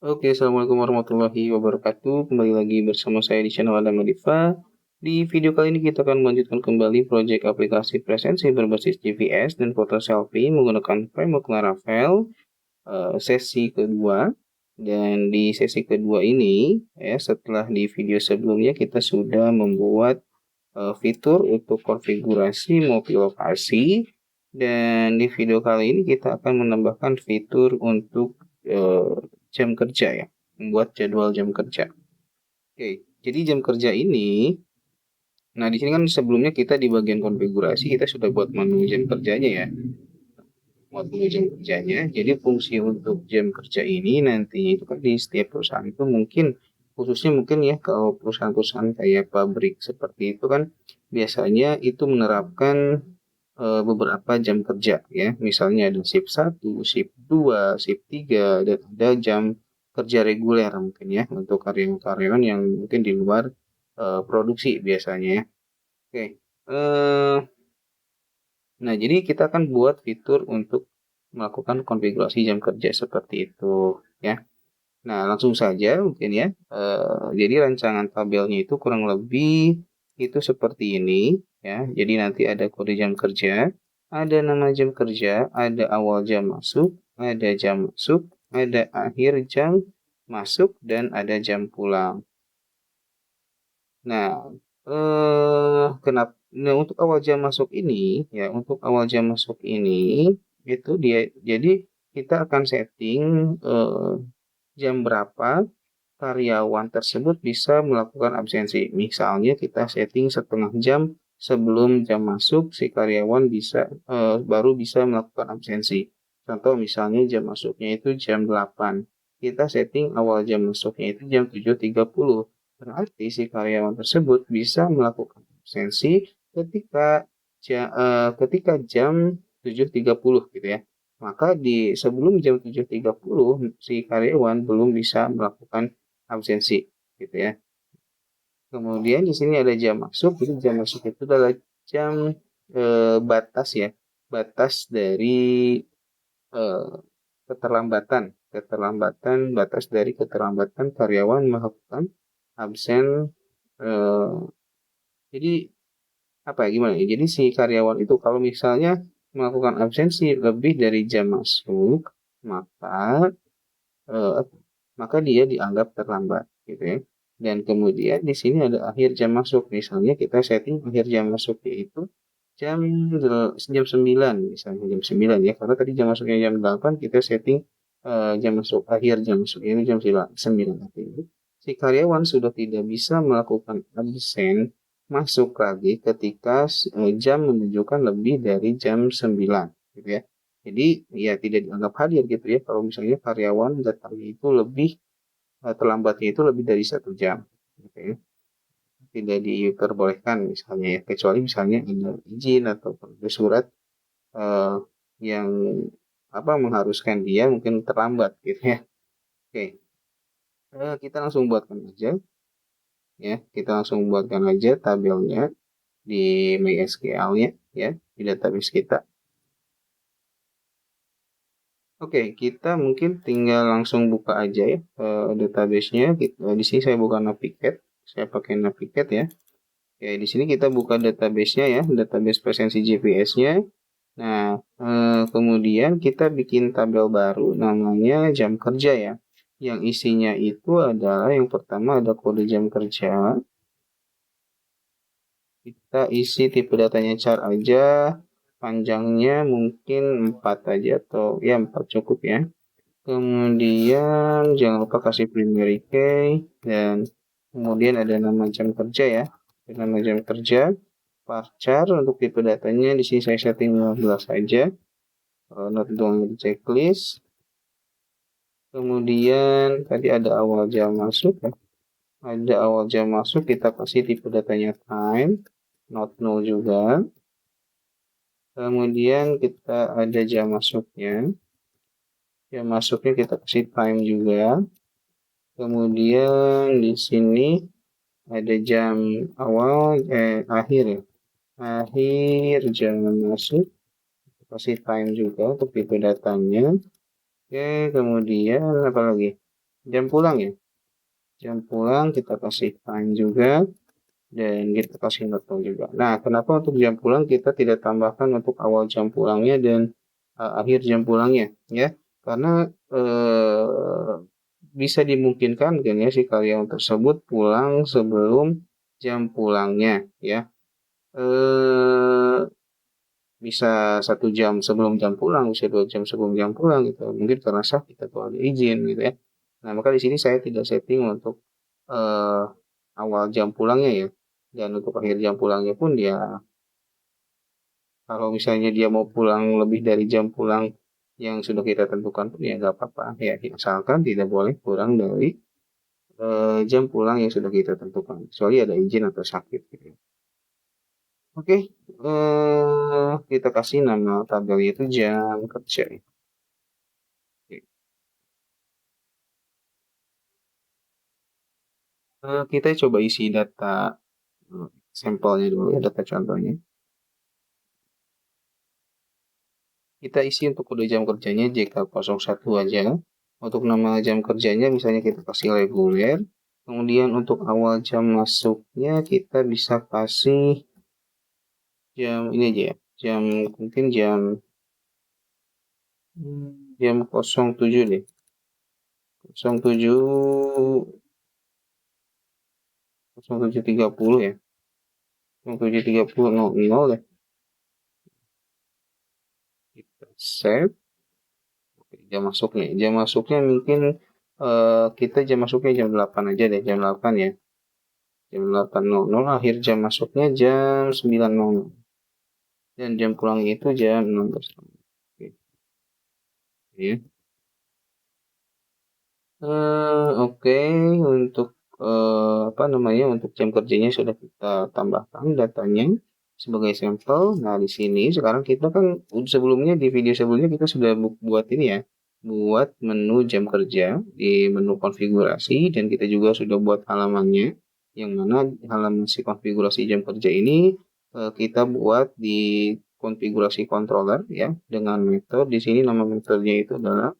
Oke, Assalamualaikum warahmatullahi wabarakatuh. Kembali lagi bersama saya di channel Adam Madifa. Di video kali ini kita akan melanjutkan kembali proyek aplikasi presensi berbasis GPS dan foto selfie menggunakan framework Laravel sesi kedua. Dan di sesi kedua ini, setelah di video sebelumnya kita sudah membuat fitur untuk konfigurasi multilokasi. Dan di video kali ini kita akan menambahkan fitur untuk jam kerja ya, membuat jadwal jam kerja. Oke, jadi jam kerja ini, nah di sini kan sebelumnya kita di bagian konfigurasi kita sudah buat menu jam kerjanya ya, buat menu jam kerjanya. Jadi fungsi untuk jam kerja ini nantinya itu kan di setiap perusahaan itu mungkin khususnya mungkin ya kalau perusahaan-perusahaan kayak pabrik seperti itu kan biasanya itu menerapkan beberapa jam kerja ya. Misalnya ada shift 1, shift 2, shift 3 dan ada jam kerja reguler mungkin ya untuk karyawan-karyawan yang mungkin di luar produksi biasanya ya. Oke. Nah, jadi kita akan buat fitur untuk melakukan konfigurasi jam kerja seperti itu ya. Nah, langsung saja mungkin ya. Jadi rancangan tabelnya itu kurang lebih itu seperti ini ya. Jadi nanti ada kode jam kerja, ada nama jam kerja, ada awal jam masuk, ada jam masuk, ada akhir jam masuk, dan ada jam pulang. Nah, untuk awal jam masuk ini ya, untuk awal jam masuk ini itu dia jadi kita akan setting jam berapa karyawan tersebut bisa melakukan absensi. Misalnya kita setting setengah jam sebelum jam masuk si karyawan bisa baru bisa melakukan absensi. Contoh misalnya jam masuknya itu jam 8. Kita setting awal jam masuknya itu jam 7.30. Berarti si karyawan tersebut bisa melakukan absensi ketika jam 7.30 gitu ya. Maka di sebelum jam 7.30 si karyawan belum bisa melakukan absensi gitu ya. Kemudian di sini ada jam masuk. Jadi jam masuk itu adalah jam batas ya. Batas dari eh, batas dari keterlambatan karyawan melakukan absen. eh, jadi apa ya gimana ya? Jadi si karyawan itu kalau misalnya melakukan absensi lebih dari jam masuk, maka eh, maka dia dianggap terlambat gitu ya. Dan kemudian di sini ada akhir jam masuk. Misalnya kita setting akhir jam masuk yaitu jam 9 misalnya jam 9 ya. Karena tadi jam masuknya jam 8 kita setting jam masuk akhir jam masuk ini jam 9 artinya si karyawan sudah tidak bisa melakukan absen masuk lagi ketika jam menunjukkan lebih dari jam 9 gitu ya. Jadi ya tidak dianggap hadir gitu ya kalau misalnya karyawan datangnya itu lebih terlambatnya itu lebih dari 1 jam. Gitu ya. Tidak diperbolehkan misalnya ya kecuali misalnya ada izin atau ada surat eh, yang apa mengharuskan dia mungkin terlambat gitu ya. Oke, kita langsung buatkan aja ya. Kita langsung buatkan aja tabelnya di MySQL-nya ya di database kita. Oke, kita mungkin tinggal langsung buka aja ya database-nya. Di sini saya buka Naviget, saya pakai Naviget ya. Oke, di sini kita buka database-nya ya, database presensi GPS-nya. Nah, kemudian kita bikin tabel baru namanya jam kerja ya. Yang isinya itu adalah yang pertama ada kode jam kerja. Kita isi tipe datanya char aja. Panjangnya mungkin 4 aja atau ya 4 cukup ya. Kemudian jangan lupa kasih primary key dan kemudian ada nama jam kerja ya. Nama jam kerja, varchar untuk tipe datanya di sini saya setting 15 saja. Not download checklist. Kemudian tadi ada awal jam masuk ya. Ada awal jam masuk kita kasih tipe datanya time, not null juga. Kemudian kita ada jam masuknya. Jam masuknya kita kasih time juga. Kemudian di sini ada jam awal akhir ya. Akhir jam masuk kasih time juga untuk tipe datanya. Oke, kemudian apa lagi? jam pulang ya. Jam pulang kita kasih time juga dan kita kasih note juga. Nah, kenapa untuk jam pulang kita tidak tambahkan untuk awal jam pulangnya dan akhir jam pulangnya ya? Karena bisa dimungkinkan kan ya si karyawan tersebut pulang sebelum jam pulangnya ya. Eh bisa 1 jam sebelum jam pulang, bisa 2 jam sebelum jam pulang gitu. Mungkin karena sakit atau ada izin gitu ya. Nah, maka di sini saya tidak setting untuk eh, awal jam pulangnya ya. Dan untuk akhir jam pulangnya pun dia kalau misalnya dia mau pulang lebih dari jam pulang yang sudah kita tentukan pun ya nggak apa-apa ya. Asalkan tidak boleh kurang dari jam pulang yang sudah kita tentukan. Kecuali ada izin atau sakit gitu. Oke, kita kasih nama tabelnya itu jam kerja. Oke. Kita coba isi data sampelnya dulu ya, data contohnya. Kita isi untuk kode jam kerjanya JK01 aja. Untuk nama jam kerjanya misalnya kita kasih reguler. Kemudian untuk awal jam masuknya kita bisa kasih jam ini aja ya. Jam mungkin jam 07 deh. 07 07.30 ya. 07.30.00 ya. Kita save. Oke, jam masuknya. Jam masuknya mungkin kita jam masuknya jam 8 aja deh, jam 8 ya. Jam 8.00, akhir jam masuknya jam 9.00. Dan jam pulangnya itu jam 16. Oke. Ya. Oke, untuk apa namanya untuk jam kerjanya sudah kita tambahkan datanya sebagai sampel. Nah, di sini sekarang kita kan sebelumnya di video sebelumnya kita sudah buat ini ya, buat menu jam kerja di menu konfigurasi dan kita juga sudah buat halamannya yang mana halaman si konfigurasi jam kerja ini kita buat di konfigurasi controller ya dengan metode di sini nama metodenya itu adalah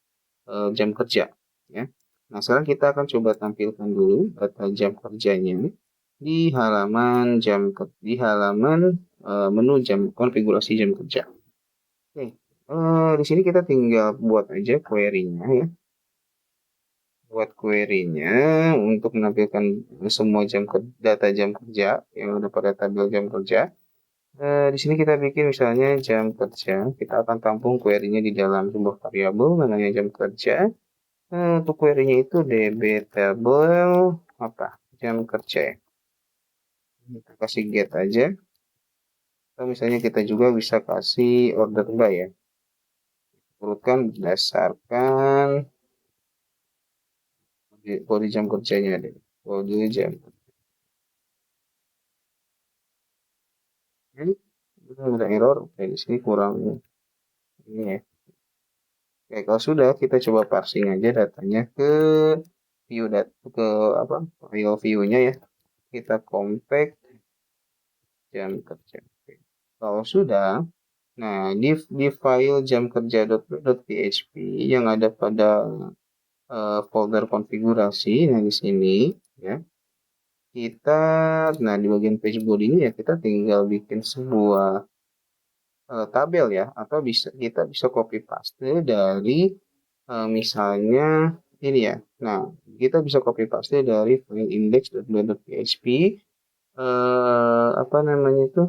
jam kerja ya. Nah, sekarang kita akan coba tampilkan dulu data jam kerjanya di halaman menu jam konfigurasi jam kerja. Oke, di sini kita tinggal buat aja query-nya ya. Buat query-nya untuk menampilkan semua data jam kerja yang ada pada tabel jam kerja. Di sini kita bikin misalnya jam kerja. Kita akan tampung query-nya di dalam sebuah variabel namanya jam kerja. Untuk query-nya itu dbtable apa? Jam kerja ya. Kita kasih get aja. Atau misalnya kita juga bisa kasih order by ya. Urutkan berdasarkan kode jam kerjanya deh. Kode jam. Ini ada error. Oke, di sini kurang ini ya. Oke, kalau sudah kita coba parsing aja datanya ke view ke apa? File view-nya ya. Kita compact jam kerja. Oke. Kalau sudah, nah di file jam kerja.php yang ada pada folder konfigurasi, nah di sini ya kita, nah di bagian page body ini ya kita tinggal bikin sebuah tabel ya, atau kita bisa copy paste dari misalnya ini ya. Nah kita bisa copy paste dari file index.php apa namanya itu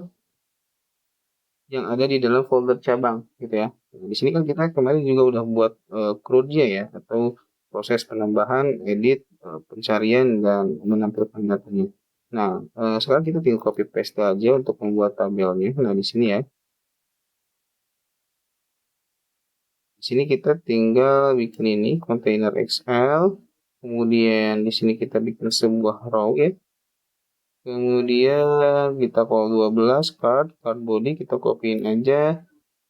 yang ada di dalam folder cabang gitu ya. Nah, di sini kan kita kemarin juga udah buat CRUD-nya ya atau proses penambahan, edit, pencarian dan menampilkan datanya. Nah, sekarang kita tinggal copy paste aja untuk membuat tabelnya. Nah, di sini ya. Di sini kita tinggal bikin ini container XL. Kemudian di sini kita bikin sebuah row ya. Kemudian kita call 12 card body kita copyin aja.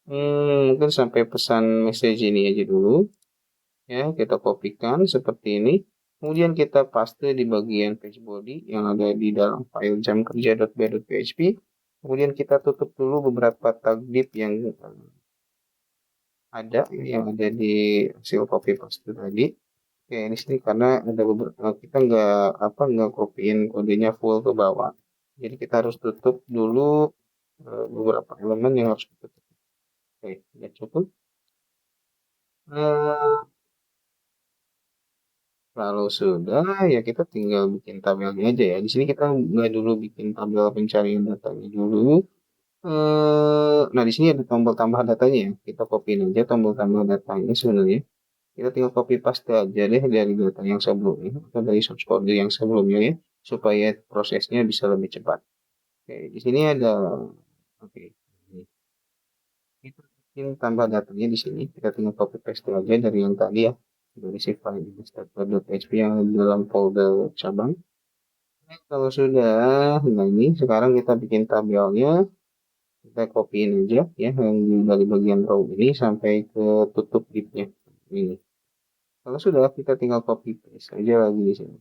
Mungkin sampai pesan message ini aja dulu. Ya, kita kopikan seperti ini. Kemudian kita paste di bagian page body yang ada di dalam file jam kerja.b.php. Kemudian kita tutup dulu beberapa tag div yang ada di hasil copy paste tadi. Oke, di sini karena ada beberapa kita nggak copyin kodenya full ke bawah. Jadi kita harus tutup dulu beberapa elemen yang harus kita tutup. Oke, udah cukup. Eh, Kalau sudah ya kita tinggal bikin tabelnya aja ya. Di sini kita nggak dulu bikin tabel pencarian datanya dulu. Nah di sini ada tombol tambah datanya ya. Kita copyin aja tombol tambah datanya sebenarnya. Kita tinggal copy paste aja deh dari data yang sebelumnya atau dari source code yang sebelumnya ya, supaya prosesnya bisa lebih cepat. Oke, di sini ada, oke, kita bikin tambah datanya di sini. Kita tinggal copy paste aja dari yang tadi ya, dari si file installer.php yang dalam folder cabang. Nah, kalau sudah, nah ini sekarang kita bikin tabelnya. Kita copyin aja ya yang dari bagian row ini sampai ke tutup div-nya ini. Kalau sudah kita tinggal copy paste aja lagi di sini.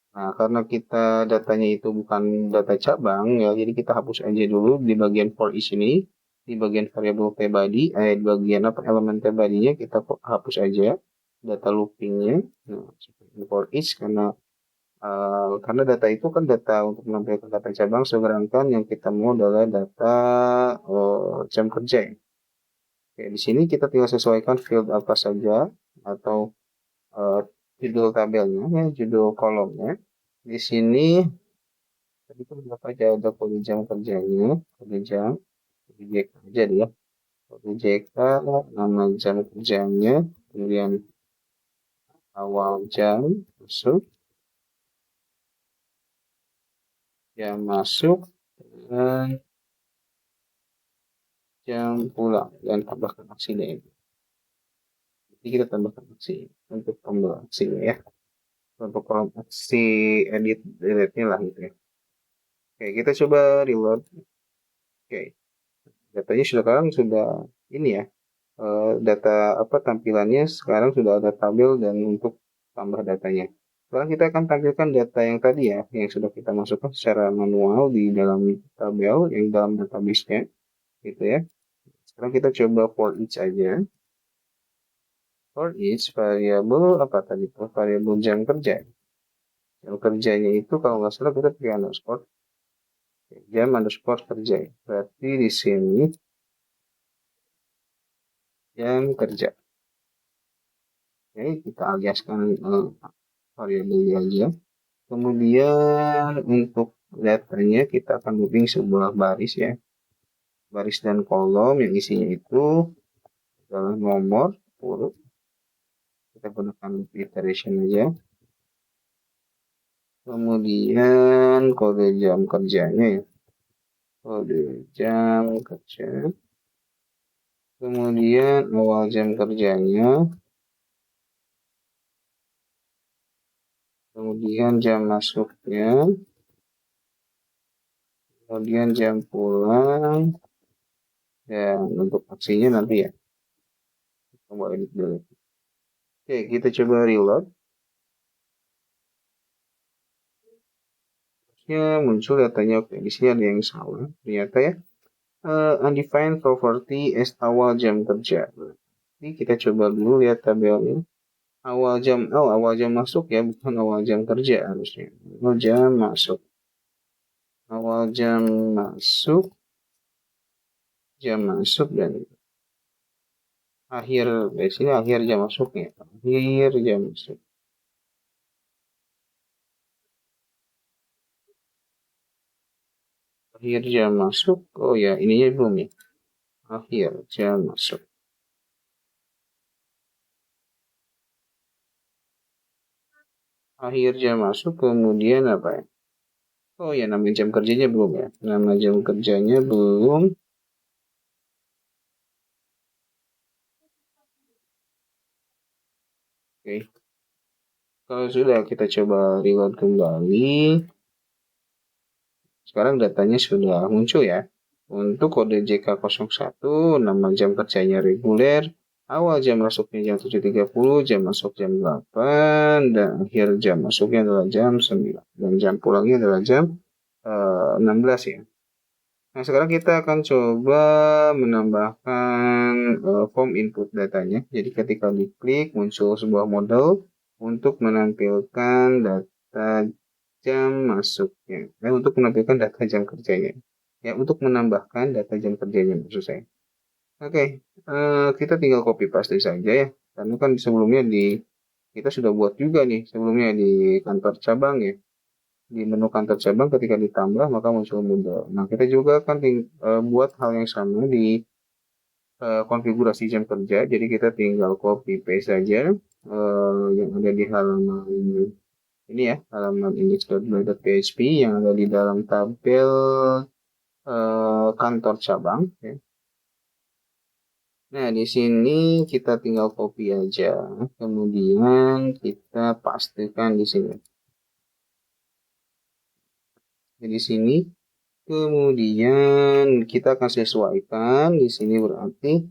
Nah, karena kita datanya itu bukan data cabang ya, jadi kita hapus aja dulu di bagian for each ini, di bagian variable tbody, di bagian apa elemen tbody-nya kita hapus aja data looping-nya. Nah, for each karena data itu kan data untuk menampilkan data cabang, sedangkan yang kita mau adalah data jam kerja ya. Oke, di sini kita tinggal sesuaikan field apa saja atau eh, judul tabelnya, ya, judul kolomnya. Di sini tadi kan berapa aja ada kode jam kerjanya, kode jam, kode JK aja dia. Kode JK, nama jam kerjanya, kemudian awal jam masuk, jam masuk, dan jam pulang, dan tambahkan aksi deh. Jadi kita tambahkan aksi untuk tombol aksi ya. Untuk kolom aksi edit delete-nya lah gitu ya. Oke, kita coba reload. Oke, datanya sekarang sudah ini ya. Data apa tampilannya sekarang sudah ada tabel dan untuk tambah datanya. Sekarang kita akan tampilkan data yang tadi ya, yang sudah kita masukkan secara manual di dalam tabel yang dalam database-nya, gitu ya. Sekarang kita coba for each aja. For each variabel apa tadi? Variabel jam kerja. Jam kerjanya itu kalau nggak salah kita pakai underscore. Jam underscore kerja. Berarti di sini jam kerja. Oke, kita aliaskan variabelnya aja. Kemudian untuk datanya kita akan looping sebuah baris ya. Baris dan kolom yang isinya itu adalah nomor, huruf. Kita gunakan loop iteration aja. Kemudian kode jam kerjanya ya. Kode jam kerja. Kemudian awal jam kerjanya. Kemudian jam masuknya. Kemudian jam pulang. Dan untuk aksinya nanti ya. Coba edit dulu. Oke, kita coba reload. Muncul datanya. Oke, di sini ada yang salah ternyata ya. Undefined property as awal jam kerja. Ini kita coba dulu lihat tabelnya. Awal jam masuk ya, bukan awal jam kerja harusnya. Awal jam masuk. Awal jam masuk dan akhir dari sini akhir jam masuknya. Akhir jam masuk. Akhir jam masuk. Oh ya, ininya belum ya. Akhir jam masuk. Akhir jam masuk kemudian apa ya? Oh ya, nama jam kerjanya belum ya. Nama jam kerjanya belum. Oke. Kalau sudah kita coba reload kembali. Sekarang datanya sudah muncul ya. Untuk kode JK01, nama jam kerjanya reguler, awal jam masuknya jam 7.30, jam masuk jam 8, dan akhir jam masuknya adalah jam 9. Dan jam pulangnya adalah jam 16 ya. Nah, sekarang kita akan coba menambahkan form input datanya. Jadi ketika diklik muncul sebuah model untuk menampilkan data jam masuknya. Untuk menampilkan data jam kerjanya. Ya, untuk menambahkan data jam kerjanya maksud saya. Oke, kita tinggal copy paste saja ya. Karena kan sebelumnya kita sudah buat juga nih sebelumnya di kantor cabang ya. Di menu kantor cabang ketika ditambah maka muncul model. Nah, kita juga akan buat hal yang sama di konfigurasi jam kerja. Jadi kita tinggal copy paste saja yang ada di halaman ini ya, halaman index.play.php yang ada di dalam tabel kantor cabang ya. Nah, di sini kita tinggal copy aja, kemudian kita pastikan di sini. Jadi sini, kemudian kita akan sesuaikan di sini berarti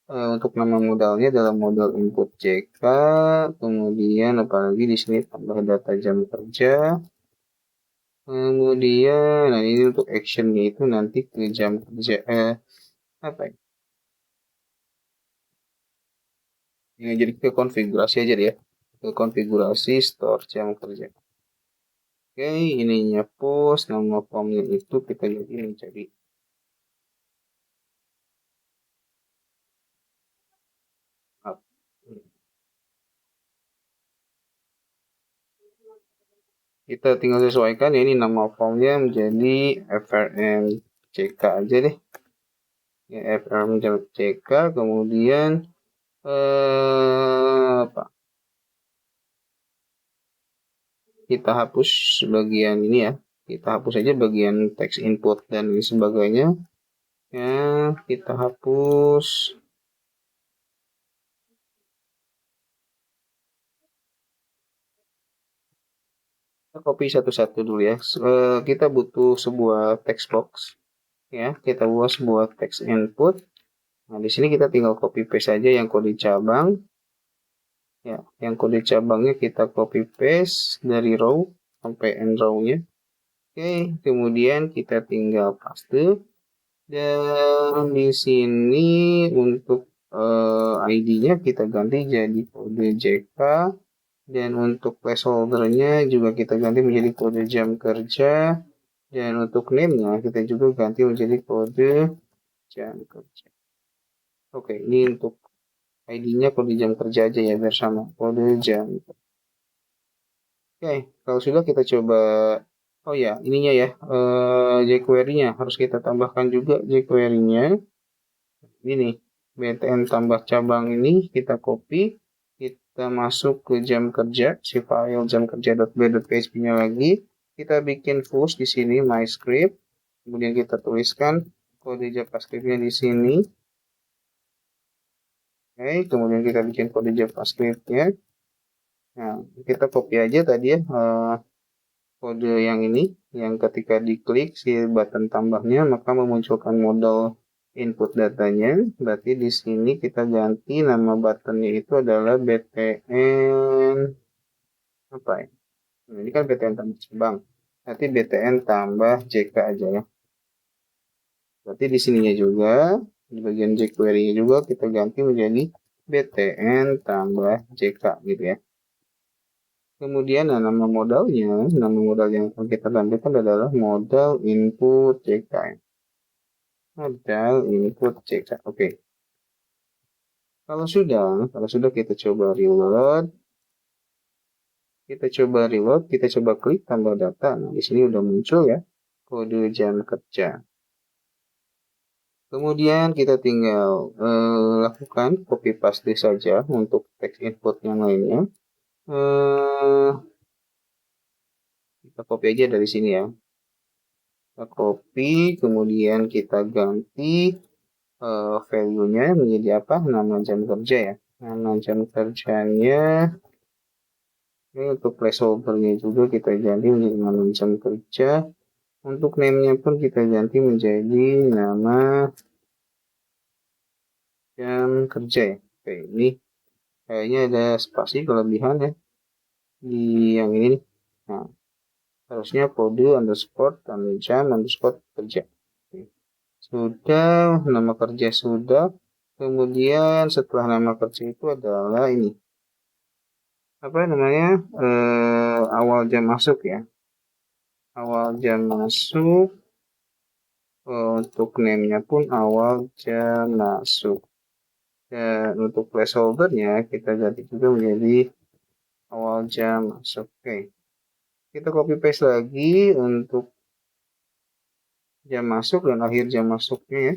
untuk nama modalnya dalam modal input JK, kemudian apalagi di sini tambah data jam kerja, kemudian nah ini untuk actionnya itu nanti ke jam kerja apa ya? Ini jadi ke konfigurasi aja ya, ke konfigurasi store jam kerja. Oke, ininya post, nama formnya itu kita jadi menjadi up. Kita tinggal sesuaikan ya, ini nama formnya menjadi FRMCK aja deh. Ya, FRMCK, kemudian apa? Kita hapus bagian ini ya. Kita hapus aja bagian text input dan lain sebagainya. Ya, kita hapus. Kita copy satu-satu dulu ya. Kita butuh sebuah text box. Ya, kita buat sebuah text input. Nah, di sini kita tinggal copy paste saja yang kode cabang. Ya, yang kode cabangnya kita copy paste dari row sampai end row-nya. Oke, kemudian kita tinggal paste. Dan di sini untuk ID-nya kita ganti jadi kode JK. Dan untuk placeholder-nya juga kita ganti menjadi kode jam kerja. Dan untuk name-nya kita juga ganti menjadi kode jam kerja. Oke, ini untuk ID-nya kode jam kerja aja ya biar sama kode jam. Oke, kalau sudah kita coba. Oh ya, ininya ya jQuery-nya harus kita tambahkan juga jQuery-nya. Ini nih btn tambah cabang ini kita copy, kita masuk ke jam kerja si file jam kerja.b.php-nya lagi. Kita bikin push di sini my script. Kemudian kita tuliskan kode JavaScript-nya di sini. Oke, kemudian kita bikin kode JavaScript-nya. Nah, kita copy aja tadi ya kode yang ini, yang ketika diklik si button tambahnya maka memunculkan modal input datanya. Berarti di sini kita ganti nama buttonnya itu adalah btn apa ya? Nah, ini kan btn tambah cabang. Nanti btn tambah jk aja ya. Berarti di sininya juga di bagian jQuery-nya juga kita ganti menjadi btn tambah jk gitu ya. Kemudian nama modal yang akan kita tampilkan adalah modal input JK. Modal input JK. Oke. Kalau sudah kita coba reload. Kita coba klik tambah data. Nah, di sini udah muncul ya kode jam kerja. Kemudian kita tinggal lakukan copy paste saja untuk text input yang lainnya. Kita copy aja dari sini ya. Kita copy, kemudian kita ganti value-nya menjadi apa? Nama jam kerja ya. Nama jam kerjanya ini untuk placeholder-nya juga kita ganti menjadi nama jam kerja. Untuk name-nya pun kita ganti menjadi nama jam kerja ya. Oke, ini kayaknya ada spasi kelebihan ya di yang ini nih. Nah, harusnya kode underscore tanda jam underscore kerja. Oke. sudah, nama kerja sudah. Kemudian setelah nama kerja itu adalah ini, apa namanya, awal jam masuk ya. Awal jam masuk, untuk name-nya pun awal jam masuk. Dan untuk placeholder-nya kita ganti juga menjadi awal jam masuk. Oke. Kita copy paste lagi untuk jam masuk dan akhir jam masuknya ya.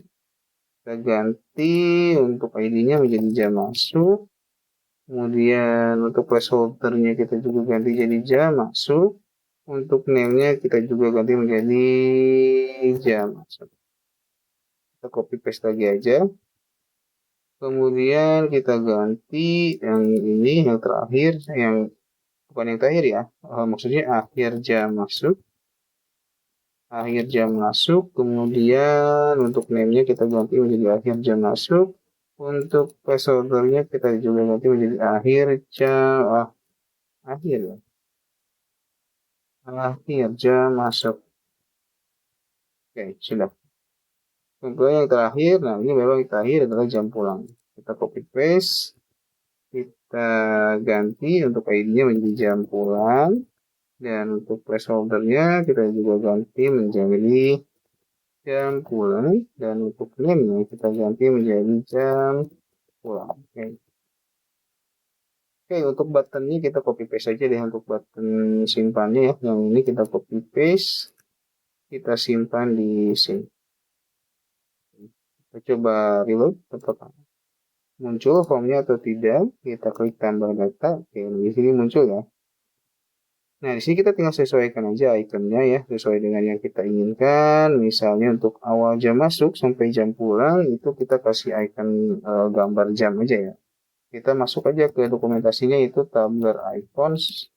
Kita ganti untuk ID-nya menjadi jam masuk. Kemudian untuk placeholder-nya kita juga ganti jadi jam masuk. Untuk name-nya kita juga ganti menjadi jam masuk. Kita copy paste lagi aja. Kemudian kita ganti yang ini, yang terakhir, yang bukan yang terakhir ya, maksudnya akhir jam masuk. Akhir jam masuk, kemudian untuk name-nya kita ganti menjadi akhir jam masuk. Untuk placeholder-nya kita juga ganti menjadi akhir jam, akhir ya, akhir jam masuk. Oke, sudah. Kemudian yang terakhir, nah ini memang yang terakhir adalah jam pulang. Kita copy paste, kita ganti untuk ID-nya menjadi jam pulang. Dan untuk placeholder-nya kita juga ganti menjadi jam pulang. Dan untuk name-nya kita ganti menjadi jam pulang. Oke. Oke, untuk button-nya kita copy paste aja deh untuk button simpannya ya. Yang ini kita copy paste, kita simpan di sini. Kita coba reload, apakah muncul formnya atau tidak. Kita klik tambah data. Oke, di sini muncul ya. Nah, di sini kita tinggal sesuaikan aja ikonnya ya, sesuai dengan yang kita inginkan. Misalnya untuk awal jam masuk sampai jam pulang, itu kita kasih icon gambar jam aja ya. Kita masuk aja ke dokumentasinya, itu tabler icons.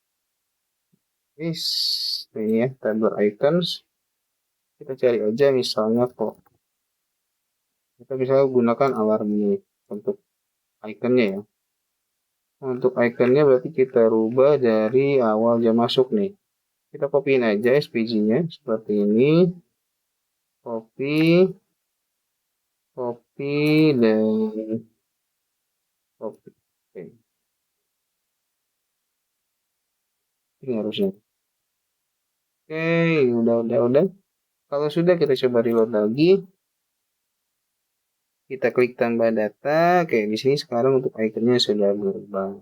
Ini ya, tabler icons. Kita cari aja misalnya kok. Kita bisa gunakan alarm ini untuk ikonnya ya. Untuk ikonnya berarti kita rubah dari awal jam masuk nih. Kita copyin aja SVG-nya seperti ini. Copy, copy, dan copy. Oke, ini harusnya. Oke, udah. Kalau sudah kita coba reload lagi. Kita klik tambah data. Oke, di sini sekarang untuk ikonnya sudah berubah.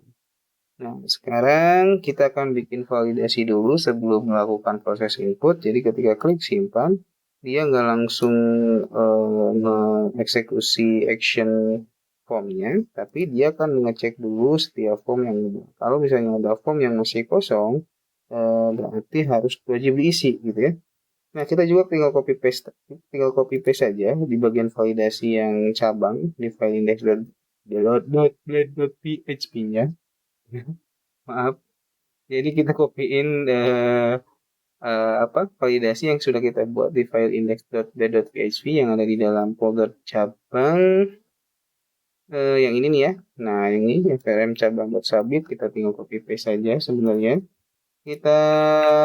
Nah, sekarang kita akan bikin validasi dulu sebelum melakukan proses input. Jadi ketika klik simpan, dia nggak langsung mengeksekusi action formnya, tapi dia akan mengecek dulu setiap form yang ada. Kalau misalnya ada form yang masih kosong, berarti harus wajib diisi gitu ya. Nah, kita juga tinggal copy paste saja di bagian validasi yang cabang di file index.php-nya. Maaf. Jadi kita copyin validasi yang sudah kita buat di file index.php yang ada di dalam folder cabang yang ini nih ya. Nah, yang ini vrm cabang.sabit kita tinggal copy paste saja sebenarnya. Kita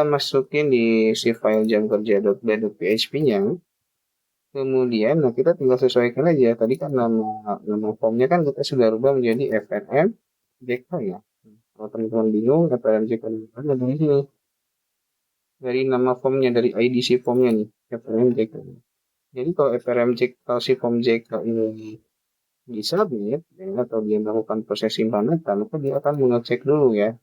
masukin di si file jam kerja.php-nya. Kemudian, nah kita tinggal sesuaikan aja. Tadi kan nama formnya kan kita sudah rubah menjadi FRM JK ya. Kalau teman-teman bingung, FRM JK ada di sini. Dari nama formnya, dari IDC formnya nih, FRM JK. Jadi kalau FRM JK, kalau si form JK ini disubmit ya, atau dia melakukan proses simpanan data, maka dia akan mengecek dulu ya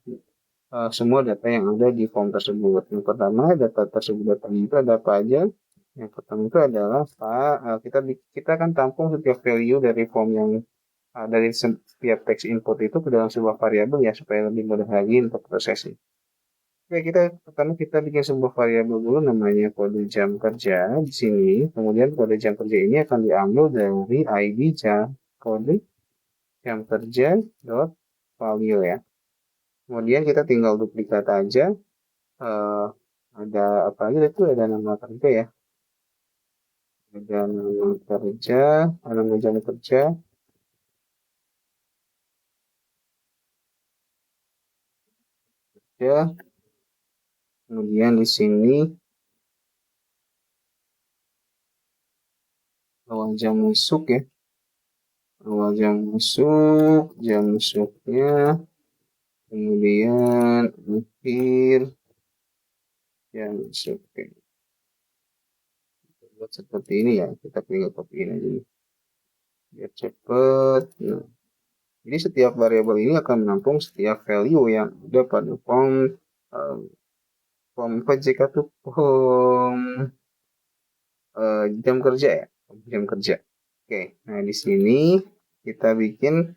semua data yang ada di form tersebut. Yang pertama, data tersebut datanya itu ada apa aja. Yang pertama itu adalah kita akan tampung setiap value dari form yang dari setiap text input itu ke dalam sebuah variabel ya supaya lebih mudah lagi untuk prosesnya. Oke, pertama kita bikin sebuah variabel dulu namanya kode jam kerja di sini. Kemudian kode jam kerja ini akan diambil dari ID kode jam kerja dot value ya. Kemudian kita tinggal duplikat aja. eh, ada apa aja itu, ada nama kerja ya. Ada nama kerja, ada nama jam kerja, ya. Kemudian di sini awal jam masuk ya, awal jam masuk, jam masuknya, kemudian akhir jam masuk. Oke. Buat seperti ini ya, kita tinggal copy aja nih, biar cepet. Nah, jadi setiap variabel ini akan menampung setiap value yang ada pada uh, form apa jika tuh form jam kerja ya, jam kerja. Oke, nah di sini kita bikin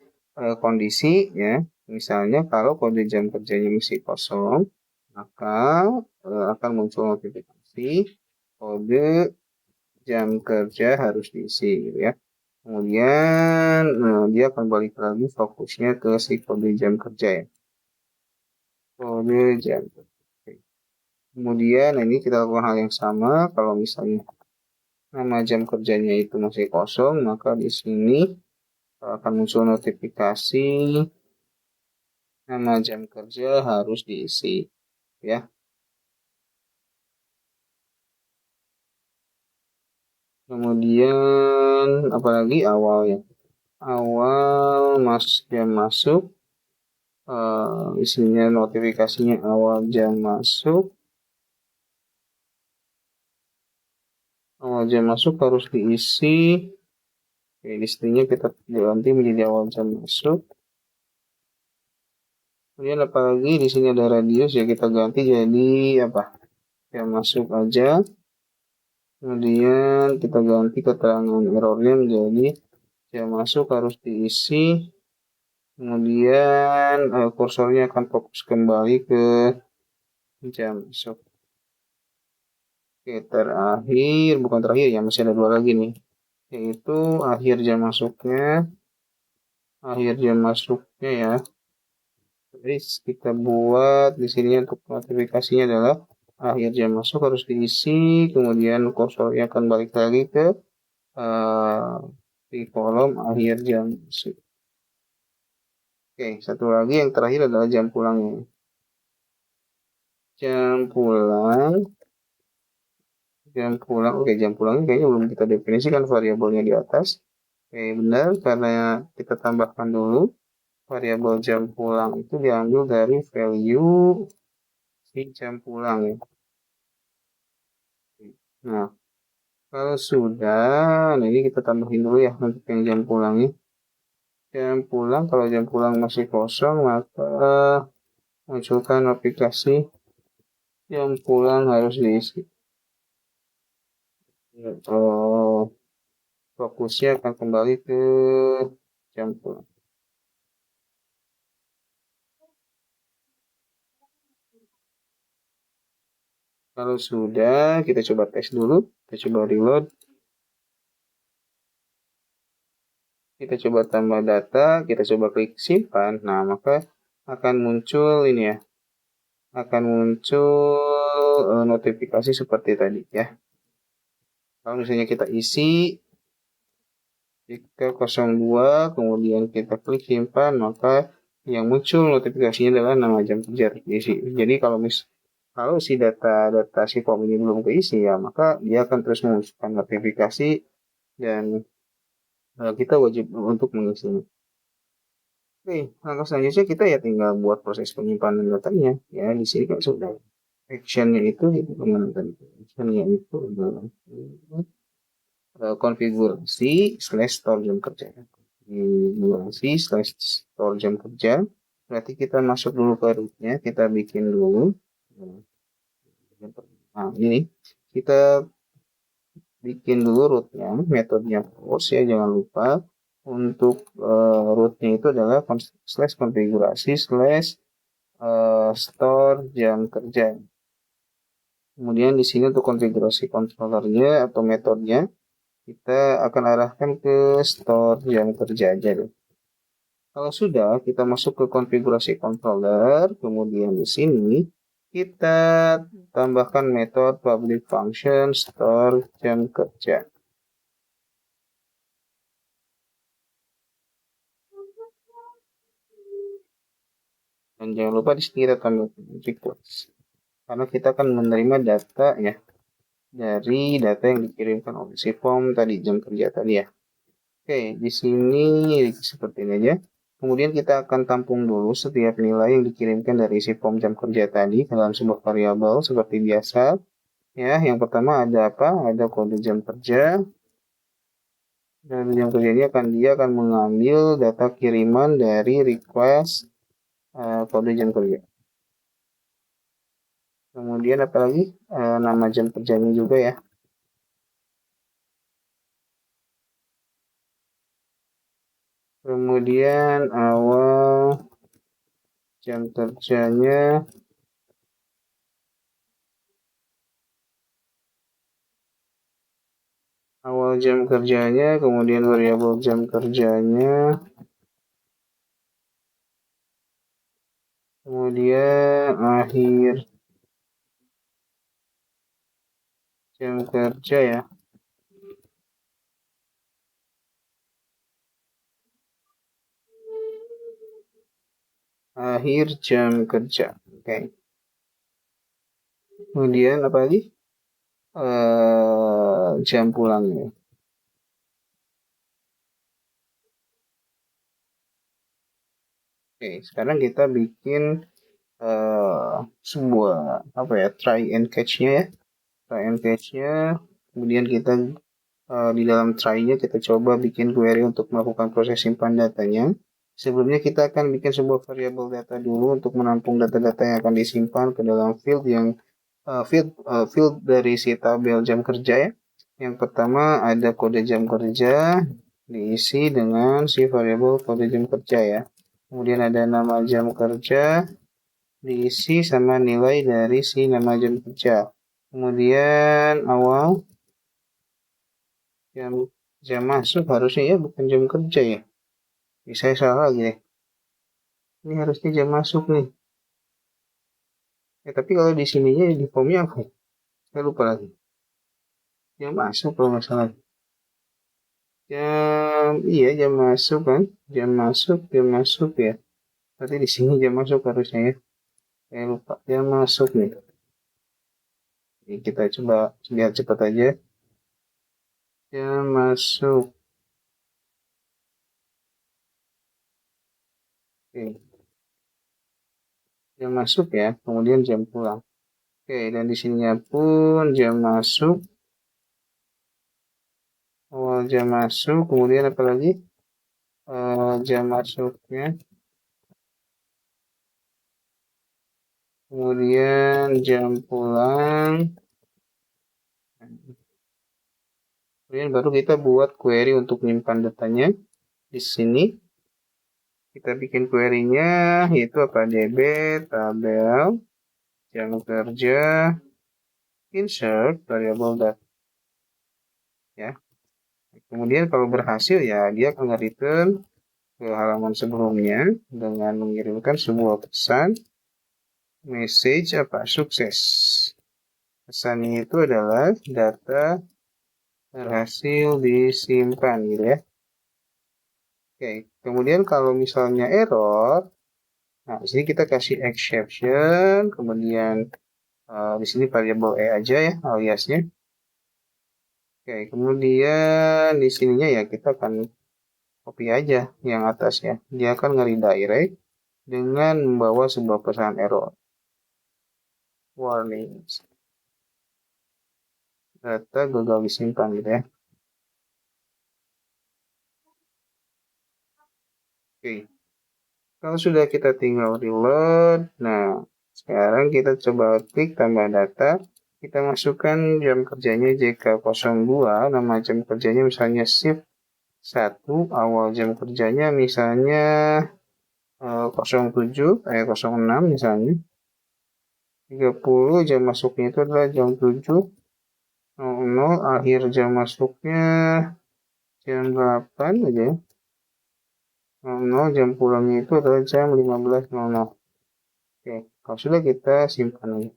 kondisi ya, misalnya kalau kode jam kerjanya masih kosong, maka akan muncul notifikasi kode jam kerja harus diisi gitu ya. Kemudian dia akan balik lagi fokusnya ke si kode jam kerja ya. Kode jam kerja. Kemudian ini kita lakukan hal yang sama kalau misalnya nama jam kerjanya itu masih kosong, maka di sini akan muncul notifikasi nama jam kerja harus diisi ya. Kemudian apalagi awal ya. Awal jam masuk, isinya notifikasinya awal jam masuk. Awal jam masuk harus diisi. Oke, listriknya kita ganti menjadi awal jam masuk. Kemudian apalagi di sini ada radius ya, kita ganti jadi apa? Jam masuk aja. Kemudian kita ganti keterangan errornya menjadi jam masuk harus diisi. Kemudian kursornya akan fokus kembali ke jam masuk. Oke, terakhir, bukan terakhir ya, masih ada dua lagi nih. Yaitu akhir jam masuknya. Akhir jam masuknya ya. Jadi kita buat di sini untuk notifikasinya adalah akhir jam masuk harus diisi. Kemudian kursornya akan balik lagi ke di kolom akhir jam masuk. Oke, satu lagi yang terakhir adalah jam pulangnya. Jam pulang, oke jam pulangnya kayaknya belum kita definisikan variabelnya di atas. Oke, benar, karena kita tambahkan dulu variabel jam pulang itu diambil dari value si jam pulang ya. Nah, kalau sudah, nah ini kita tambahin dulu ya untuk yang jam pulangnya. Jam pulang, kalau jam pulang masih kosong, maka munculkan aplikasi jam pulang harus diisi. Fokusnya akan kembali ke jam pulang. Kalau sudah, kita coba tes dulu. Kita coba reload. Kita coba tambah data. Kita coba klik simpan. Nah, maka akan muncul ini ya. Akan muncul notifikasi seperti tadi ya. Kalau misalnya kita isi jika 02, kemudian kita klik simpan, maka yang muncul notifikasinya adalah nama jam kerja diisi. Jadi kalau si data si form ini belum keisi ya, maka dia akan terus menunjukkan notifikasi dan kita wajib untuk mengisinya. Oke, langkah selanjutnya kita ya tinggal buat proses penyimpanan datanya. Ya, di sini kan sudah actionnya itu penyimpanan actionnya itu adalah konfigurasi slash store jam kerja. Konfigurasi slash store jam kerja. Berarti kita masuk dulu ke rootnya, kita bikin dulu. Nah, ini kita bikin dulu rootnya, metodenya post ya, jangan lupa untuk rootnya itu adalah slash konfigurasi slash store jam kerja. Kemudian di sini untuk konfigurasi controllernya atau metodenya kita akan arahkan ke store jam kerja aja deh. Kalau sudah kita masuk ke konfigurasi controller, kemudian di sini kita tambahkan metode public function store jam kerja. Dan jangan lupa di sini kita tambahkan request. Karena kita akan menerima data ya. dari data yang dikirimkan oleh si form tadi, jam kerja tadi ya. Oke, di sini seperti ini aja. Kemudian kita akan tampung dulu setiap nilai yang dikirimkan dari si form jam kerja tadi ke dalam sebuah variabel seperti biasa. Ya, yang pertama ada apa? Ada kode jam kerja. Dan jam kerja ini dia akan mengambil data kiriman dari request kode jam kerja. Kemudian apalagi nama jam kerjanya juga ya. Kemudian awal jam kerjanya, kemudian variabel jam kerjanya, kemudian akhir jam kerja ya. Akhir jam kerja. Oke. Kemudian apa lagi? Jam pulangnya. Oke, sekarang kita bikin sebuah apa ya, try and catch-nya ya. Try and catch-nya. Kemudian kita di dalam try-nya kita coba bikin query untuk melakukan proses simpan datanya. Sebelumnya kita akan bikin sebuah variabel data dulu untuk menampung data-data yang akan disimpan ke dalam field yang field dari si tabel jam kerja ya. Yang pertama ada kode jam kerja diisi dengan si variabel kode jam kerja ya. Kemudian ada nama jam kerja diisi sama nilai dari si nama jam kerja. Kemudian awal jam masuk harusnya ya, bukan jam kerja ya. Bisa salah lagi deh. Ini harusnya jam masuk nih. Tapi kalau di sininya di formnya apa? Saya lupa lagi. Jam masuk kalau nggak salah. Iya jam masuk kan. Jam masuk ya. Berarti di sini jam masuk harusnya ya. Saya lupa. Jam masuk nih. Ini kita coba lihat cepat aja. Jam masuk. Oke. Jam masuk ya. Kemudian jam pulang. Oke, dan di sininya pun jam masuk. Awal jam masuk. Kemudian apa lagi? Jam masuknya. Kemudian jam pulang. Kemudian baru kita buat query untuk menyimpan datanya. Di sini kita bikin query-nya yaitu apa? DB tabel jam kerja insert variable data ya. Kemudian kalau berhasil ya dia akan return ke halaman sebelumnya dengan mengirimkan sebuah pesan message apa? Sukses. Pesannya itu adalah data berhasil disimpan gitu ya. Oke, kemudian kalau misalnya error, nah di sini kita kasih exception, kemudian di sini variabel e aja ya aliasnya. Oke, kemudian di sininya ya kita akan copy aja yang atas ya. Dia akan nge-redirect dengan membawa sebuah pesan error. Warning. Data gagal disimpan gitu ya. Oke. Kalau sudah kita tinggal reload, nah sekarang kita coba klik tambah data. Kita masukkan jam kerjanya JK02, nama jam kerjanya misalnya shift 1, awal jam kerjanya misalnya 06 misalnya. 30 jam masuknya itu adalah jam 7.00, akhir jam masuknya jam 8 aja. 00, jam pulangnya itu adalah jam 15.00. Oke, kalau sudah kita simpan aja.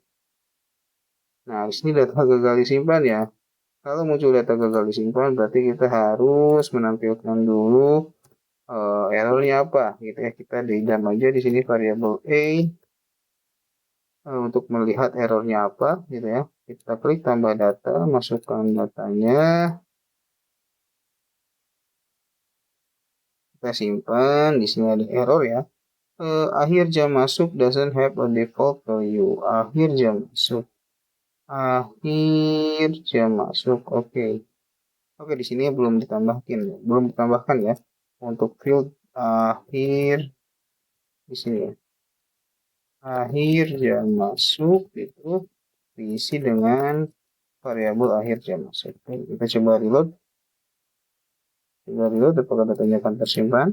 Nah, di sini data gagal disimpan ya. Kalau muncul data gagal disimpan, berarti kita harus menampilkan dulu errornya apa, gitu ya. Kita diidam aja di sini variabel a untuk melihat errornya apa, gitu ya. Kita klik tambah data, masukkan datanya. Kita simpan. Di sini ada error ya. Akhir jam masuk doesn't have a default value. Akhir jam masuk. Akhir jam masuk. Oke. Oke, di sini belum ditambahkan ya. Untuk field akhir di sini ya. Akhir jam masuk itu diisi dengan variabel akhir jam masuk. Oke, kita coba reload. Apakah datanya akan tersimpan?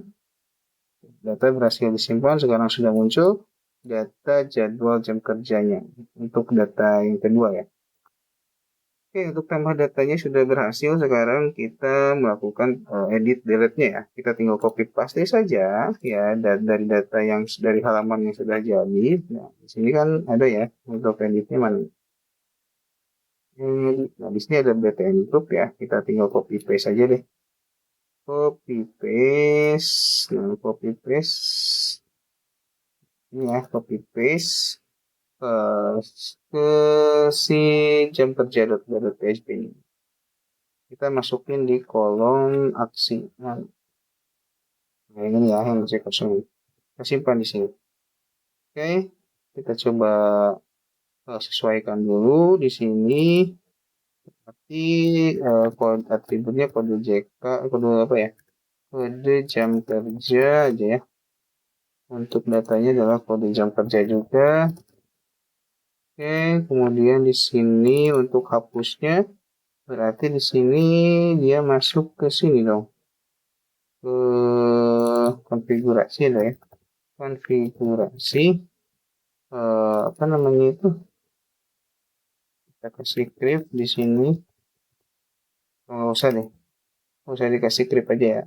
Data berhasil disimpan, sekarang sudah muncul data jadwal jam kerjanya untuk data yang kedua ya. Oke, untuk tambah datanya sudah berhasil. Sekarang kita melakukan edit delete-nya ya. Kita tinggal copy paste saja ya dari data yang dari halaman yang sudah jadi. Nah, di sini kan ada ya untuk editnya mana. Nah, di sini ada BTN group ya. Kita tinggal copy paste saja deh. Copy paste. Nah, copy paste. Ini ya, copy paste ke si jam kerja.php ini. Kita masukin di kolom aksi. Nah, ini ya yang saya kosong. Kita simpan di sini. Oke, kita coba sesuaikan dulu di sini. Tapi kode atributnya kode JK, kode apa ya? Kode jam kerja aja ya. Untuk datanya adalah kode jam kerja juga. Oke, kemudian di sini untuk hapusnya berarti di sini dia masuk ke sini dong. Ke konfigurasi lah ya. Konfigurasi apa namanya itu? Kita kasih script di sini. Nggak usah deh. Nggak usah dikasih script aja ya.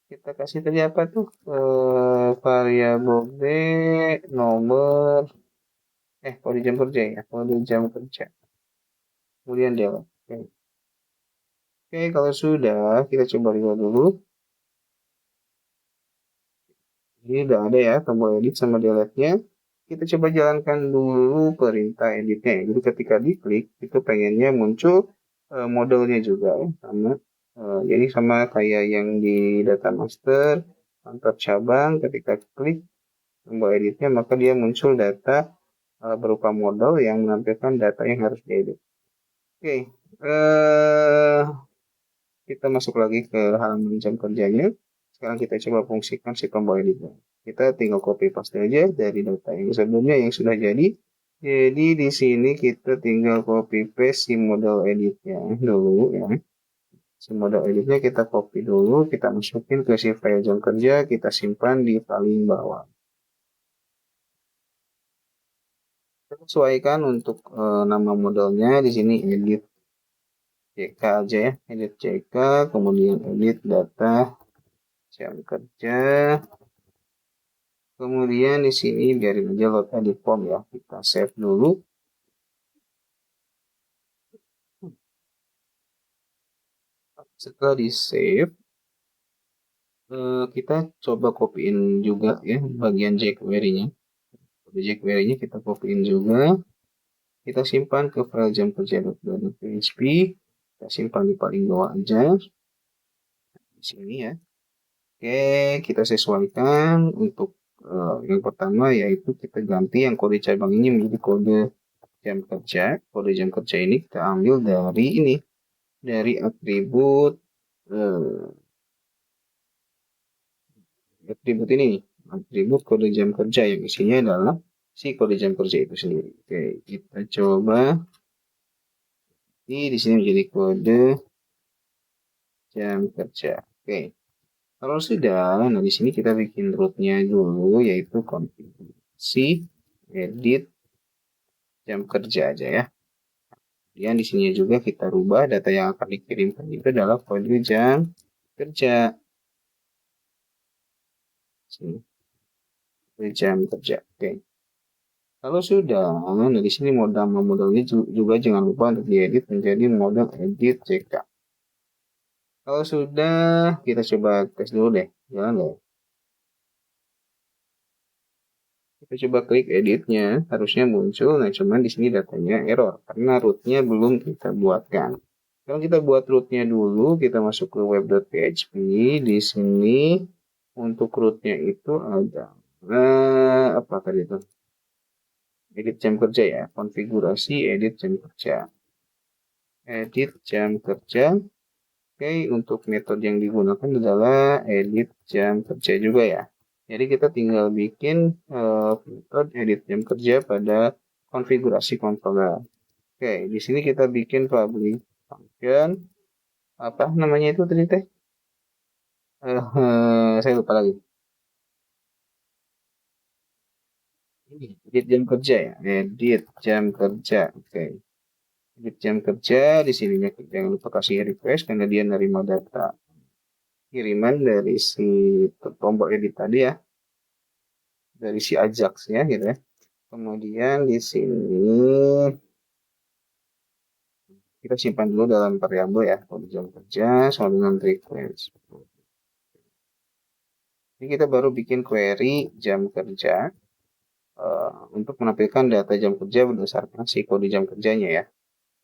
Kita kasih tadi apa tuh? Variabel B nomor kode jam kerja ya. Kode jam kerja. Kemudian dia. Oke. Oke, kalau sudah kita coba lihat dulu. Ini udah ada ya tombol edit sama delete-nya. Kita coba jalankan dulu perintah editnya. Jadi ketika diklik itu pengennya muncul modelnya juga ya, sama jadi sama kayak yang di data master kantor cabang. Ketika klik tombol editnya maka dia muncul data berupa model yang menampilkan data yang harus diedit. Oke, kita masuk lagi ke halaman jam kerjanya. Sekarang kita coba fungsikan si tombol editnya. Kita tinggal copy paste aja dari data yang sebelumnya yang sudah jadi. Jadi di sini kita tinggal copy paste si model editnya dulu ya. Si model editnya kita copy dulu, kita masukin ke si file jam kerja, kita simpan di paling bawah. Kita sesuaikan untuk nama modelnya di sini edit CK aja ya, edit CK, kemudian edit data jam kerja. Kemudian di sini biarin aja load edit form ya. Kita save dulu. Setelah di save, kita coba copyin juga ya bagian jQuery-nya. jQuery-nya kita copyin juga. Kita simpan ke file jam kerja.php. Kita simpan di paling bawah aja. Di sini ya. Oke, kita sesuaikan untuk yang pertama yaitu kita ganti yang kode cabang ini menjadi kode jam kerja. Kode jam kerja ini kita ambil dari ini, dari atribut ini, atribut kode jam kerja yang isinya adalah si kode jam kerja itu sendiri. Oke, kita coba di sini menjadi kode jam kerja. Oke, kalau sudah, nah di sini kita bikin rootnya dulu yaitu konfigurasi edit jam kerja aja ya. Kemudian di sini juga kita rubah data yang akan dikirimkan itu adalah kode jam kerja. Sini. Kode jam kerja. Oke. Kalau sudah, nah di sini modelnya juga jangan lupa untuk diedit menjadi model edit CK. Kalau sudah, kita coba tes dulu deh. Jalan deh. Kita coba klik editnya, harusnya muncul. Nah, cuman di sini datanya error karena rootnya belum kita buatkan. Kalau kita buat rootnya dulu, kita masuk ke web.php. Di sini untuk rootnya itu ada apa tadi itu? Edit jam kerja ya, konfigurasi edit jam kerja. Edit jam kerja. Oke, untuk metode yang digunakan adalah edit jam kerja juga ya. Jadi kita tinggal bikin metode edit jam kerja pada konfigurasi controller. Oke, di sini kita bikin public function. Apa namanya itu tadi teh? Saya lupa lagi. Ini edit jam kerja ya. Edit jam kerja. Oke. Edit jam kerja di sininya jangan lupa kasih request karena dia nerima data kiriman dari si tombol edit tadi ya, dari si Ajax ya gitu ya. Kemudian di sini kita simpan dulu dalam variabel ya, kalau jam kerja sama dengan request. Jadi kita baru bikin query jam kerja untuk menampilkan data jam kerja berdasarkan si kode jam kerjanya ya.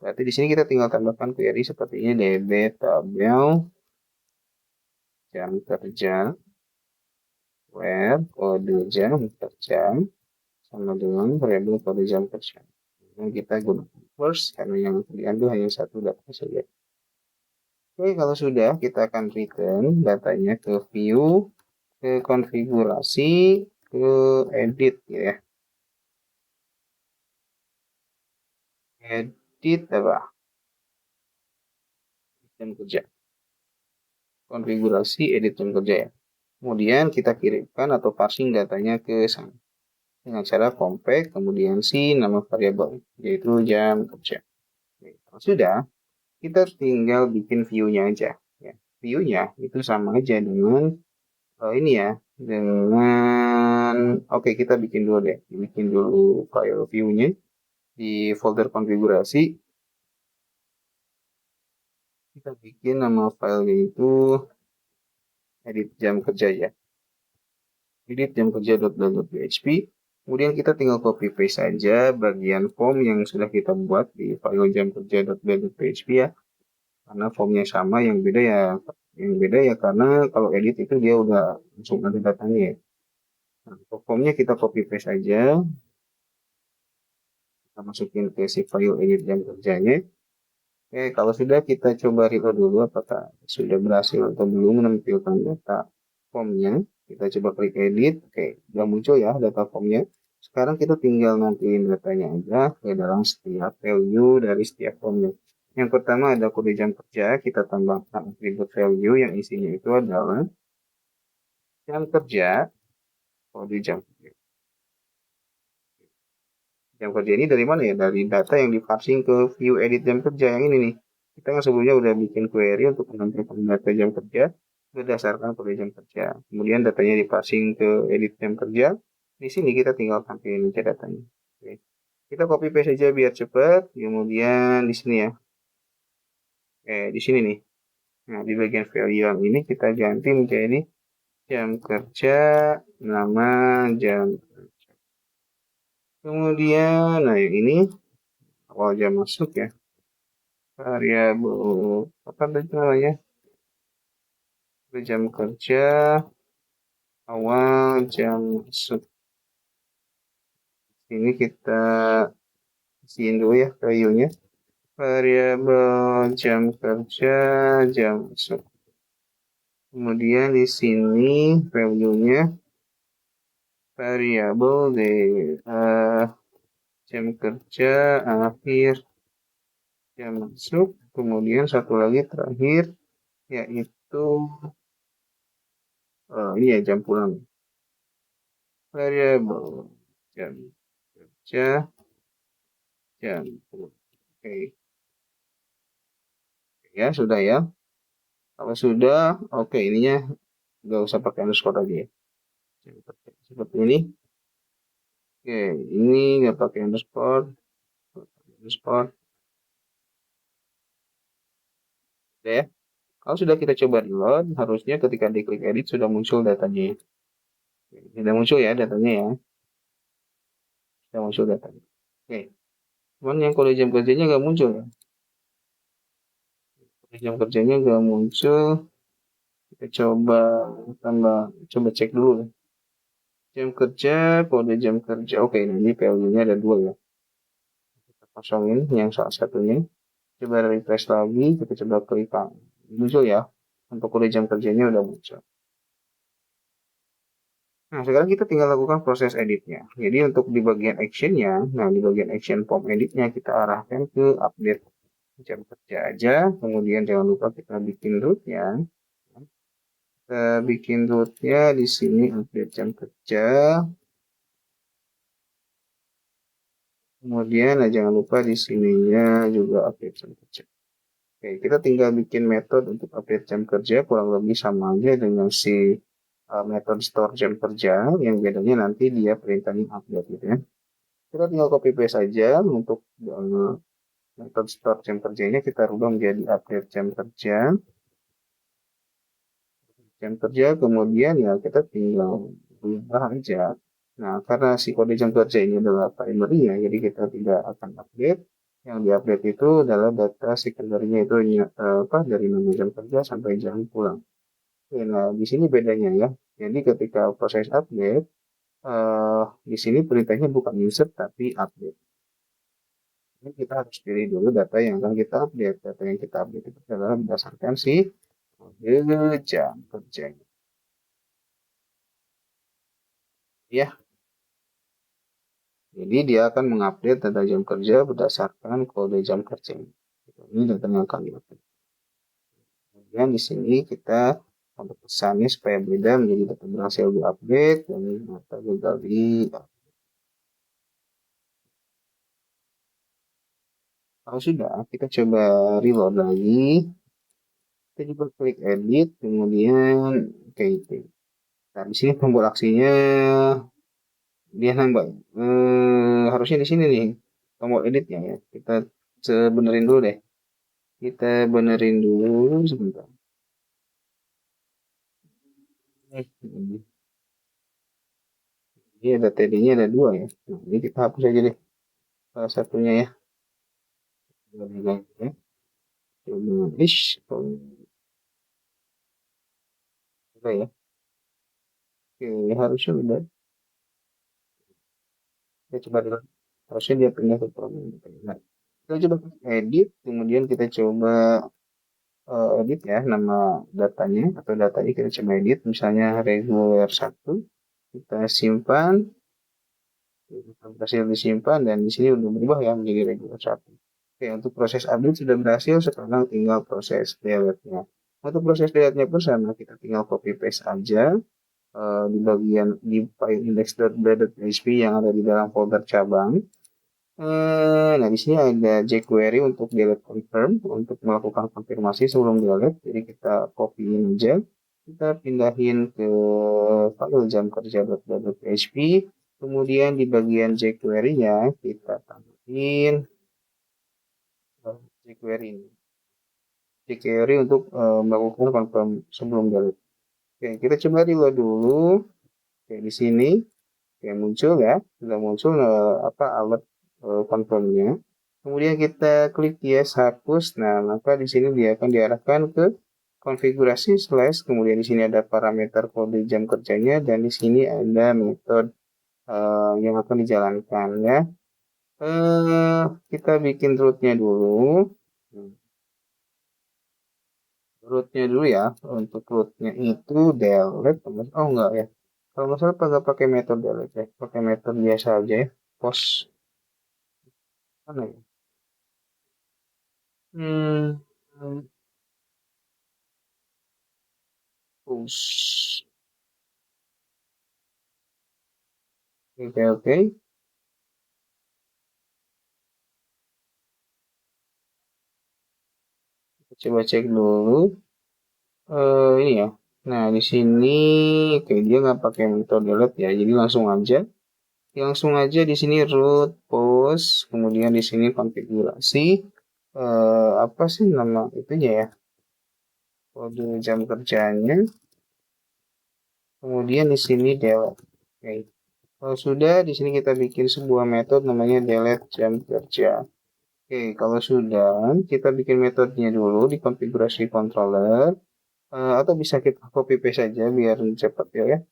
Berarti di sini kita tinggal tambahkan query seperti ini, db tabel jam kerja where kode jam kerja sama dengan variabel kode jam kerja. Yang kita gunakan first karena yang diambil hanya satu data saja. Oke, kalau sudah kita akan return datanya ke view, ke konfigurasi, ke edit ya. Edit apa? Jam kerja. Konfigurasi edit jam kerja ya. Kemudian kita kirimkan atau parsing datanya ke sana dengan cara compact, kemudian si nama variabel yaitu jam kerja. Oke, kalau sudah, kita tinggal bikin view-nya aja. Ya. View-nya itu sama aja dengan ini ya, dengan oke, kita bikin dulu deh, bikin dulu file view-nya di folder konfigurasi. Kita bikin nama filenya itu edit jam kerja ya, edit jam kerja.php. Kemudian kita tinggal copy paste saja bagian form yang sudah kita buat di file jam kerja.php ya, karena formnya sama, yang beda ya karena kalau edit itu dia udah langsung ada datanya ya. Nah, untuk formnya kita copy paste saja, kita masukin ke si file edit jam kerjanya. Oke, kalau sudah kita coba reload dulu apakah sudah berhasil atau belum menampilkan data formnya. Kita coba klik edit. Oke, sudah muncul ya data formnya. Sekarang kita tinggal nantiin datanya aja ke dalam setiap value dari setiap formnya. Yang pertama ada kode jam kerja, kita tambahkan atribut value yang isinya itu adalah jam kerja, kode jam kerja. Jam kerja ini dari mana ya? Dari data yang diparsing ke view edit jam kerja yang ini nih. Kita kan sebelumnya udah bikin query untuk menampilkan data jam kerja berdasarkan kode jam kerja. Kemudian datanya diparsing ke edit jam kerja. Di sini kita tinggal tampilin aja datanya. Oke. Kita copy paste saja biar cepat. Kemudian di sini ya. Di sini nih. Nah, di bagian value yang ini kita ganti menjadi jam kerja, nama jam kerja. Kemudian, nah yang ini awal jam masuk ya. Variabel apa tadi namanya? Jam kerja, awal jam masuk. Ini kita isiin dulu ya value-nya. Variabel jam kerja, jam masuk. Kemudian di sini value-nya variabel di jam kerja, akhir jam masuk. Kemudian satu lagi terakhir yaitu ini ya jam pulang. Variabel jam kerja, jam pulang. Oke. Ya sudah ya. Kalau sudah, oke, ininya nggak usah pakai underscore lagi ya. Seperti ini. Oke, ini nggak pakai underscore. Underscore. Oke ya. Kalau sudah kita coba reload, harusnya ketika diklik edit sudah muncul datanya. Oke, sudah muncul ya datanya ya. sudah muncul data. Oke, cuman yang kode jam kerjanya nggak muncul ya. Kode jam kerjanya nggak muncul. Kita coba cek dulu ya. Jam kerja, kode jam kerja. Oke, ini PLU-nya ada dua ya. Kita kosongin yang salah satunya. Coba refresh lagi, kita coba klik muncul ya. Untuk kode jam kerjanya udah muncul. Nah, sekarang kita tinggal lakukan proses editnya. Jadi untuk di bagian actionnya, nah di bagian action form editnya kita arahkan ke update jam kerja aja. Kemudian jangan lupa kita bikin rootnya. Kita bikin rootnya di sini update jam kerja. Kemudian jangan lupa di sininya juga update jam kerja. Oke, kita tinggal bikin metode untuk update jam kerja kurang lebih sama aja dengan si metode store jam kerja, yang bedanya nanti dia perintahnya update gitu ya. Kita tinggal copy paste saja untuk metode store jam kerjanya kita rubah menjadi update jam kerja, kemudian ya kita tinggal ubah aja. Nah, karena si kode jam kerja ini adalah primary ya, jadi kita tidak akan update. Yang diupdate itu adalah data secondary-nya itu dari nama jam kerja sampai jam pulang. Oke, nah di sini bedanya ya. Jadi ketika proses update, di sini perintahnya bukan insert tapi update. Ini kita harus pilih dulu data yang akan kita update. Data yang kita update itu adalah berdasarkan si kode jam kerja. Ya, jadi dia akan mengupdate data jam kerja berdasarkan kode jam kerja. Ini data yang akan diupdate. Kemudian di sini kita untuk pesannya supaya beda menjadi data berhasil diupdate dan data gagal di. Kalau sudah, kita coba reload lagi. Kita juga klik edit, kemudian oke itu. Nah, di sini tombol aksinya dia nambah. Harusnya di sini nih tombol editnya ya. Kita benerin dulu deh. Kita benerin dulu sebentar. Ini ada TD-nya ada dua ya. Nah, ini kita hapus aja deh salah satunya ya. Coba ya. Coba ya. Oke, harusnya udah. Kita coba dulu. Harusnya dia pindah ke program. Nah, kita coba edit, kemudian kita coba edit ya nama datanya atau datanya kita coba edit, misalnya reguler 1, kita simpan, berhasil disimpan dan di sini udah berubah ya menjadi reguler 1. Oke, untuk proses update sudah berhasil, sekarang tinggal proses delete-nya. Untuk proses delete-nya pun sama, kita tinggal copy paste aja di bagian di file index.blade.php yang ada di dalam folder cabang. Nah, di sini ada jQuery untuk delete confirm, untuk melakukan konfirmasi sebelum delete. Jadi kita copyin aja, kita pindahin ke file jam kerja.php. Kemudian di bagian jQuery-nya kita tambahin jQuery ini. jQuery untuk melakukan confirm sebelum delete. Oke, kita coba reload dulu. Oke, di sini yang muncul ya, sudah muncul alert confirmnya. Kemudian kita klik yes hapus. Nah, maka di sini dia akan diarahkan ke konfigurasi slash. Kemudian di sini ada parameter kode jam kerjanya dan di sini ada metode yang akan dijalankan ya. Kita bikin rootnya dulu. Rootnya dulu ya. Untuk rootnya itu delete. Oh enggak ya. Kalau nggak salah pakai metode delete ya. Pakai metode biasa aja ya. Post. Mana ya? Hmm, push. Oke, oke. Kita coba cek dulu. Ini ya. Nah, di sini oke dia nggak pakai metode delete ya. Jadi langsung aja. Langsung aja di sini root post, kemudian di sini konfigurasi. Apa sih nama itunya ya? Kode jam kerjanya. Kemudian di sini delete. Oke. Kalau sudah, di sini kita bikin sebuah metode namanya delete jam kerja. Oke, kalau sudah, kita bikin metodenya dulu di konfigurasi controller. Atau bisa kita copy paste saja biar cepat ya.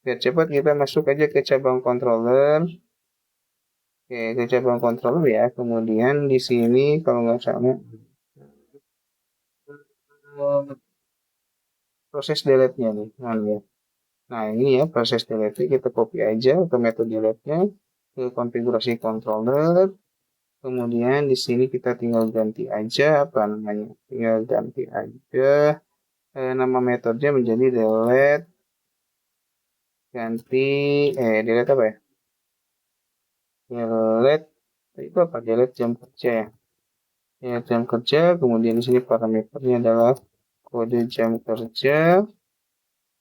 Biar cepat kita masuk aja ke cabang controller. Oke, ke cabang controller ya. Kemudian di sini kalau nggak salah proses delete-nya nih. Nah, ini ya proses delete kita copy aja ke metode delete-nya ke konfigurasi controller. Kemudian di sini kita tinggal ganti aja apa namanya? Tinggal ganti aja nama metodenya menjadi delete ganti delete apa ya? Delete itu apa? Delete jam kerja ya. Delete jam kerja, kemudian di sini parameternya adalah kode jam kerja.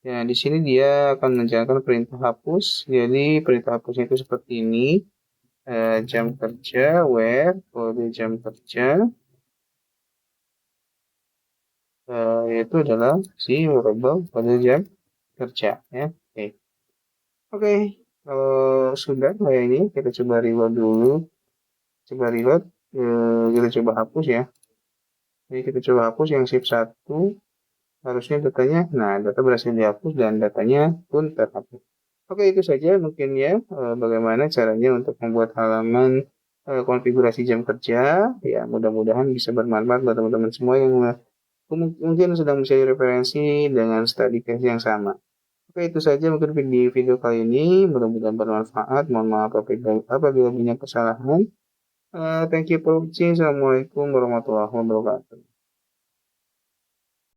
Ya, di sini dia akan menjalankan perintah hapus. Jadi perintah hapusnya itu seperti ini. Jam kerja where kode jam kerja yaitu adalah si variable kode jam kerja ya. Oke. Kalau sudah kayak ini kita coba reload dulu. Coba reload. Kita coba hapus ya. Jadi kita coba hapus yang shift 1. Harusnya datanya, nah data berhasil dihapus dan datanya pun terhapus. Oke, itu saja mungkin ya bagaimana caranya untuk membuat halaman konfigurasi jam kerja. Ya, mudah-mudahan bisa bermanfaat buat teman-teman semua yang mungkin sedang mencari referensi dengan study case yang sama. Oke, itu saja mungkin di video kali ini. Mudah-mudahan bermanfaat. Mohon maaf apabila punya kesalahan. Thank you for watching. Assalamualaikum warahmatullahi wabarakatuh.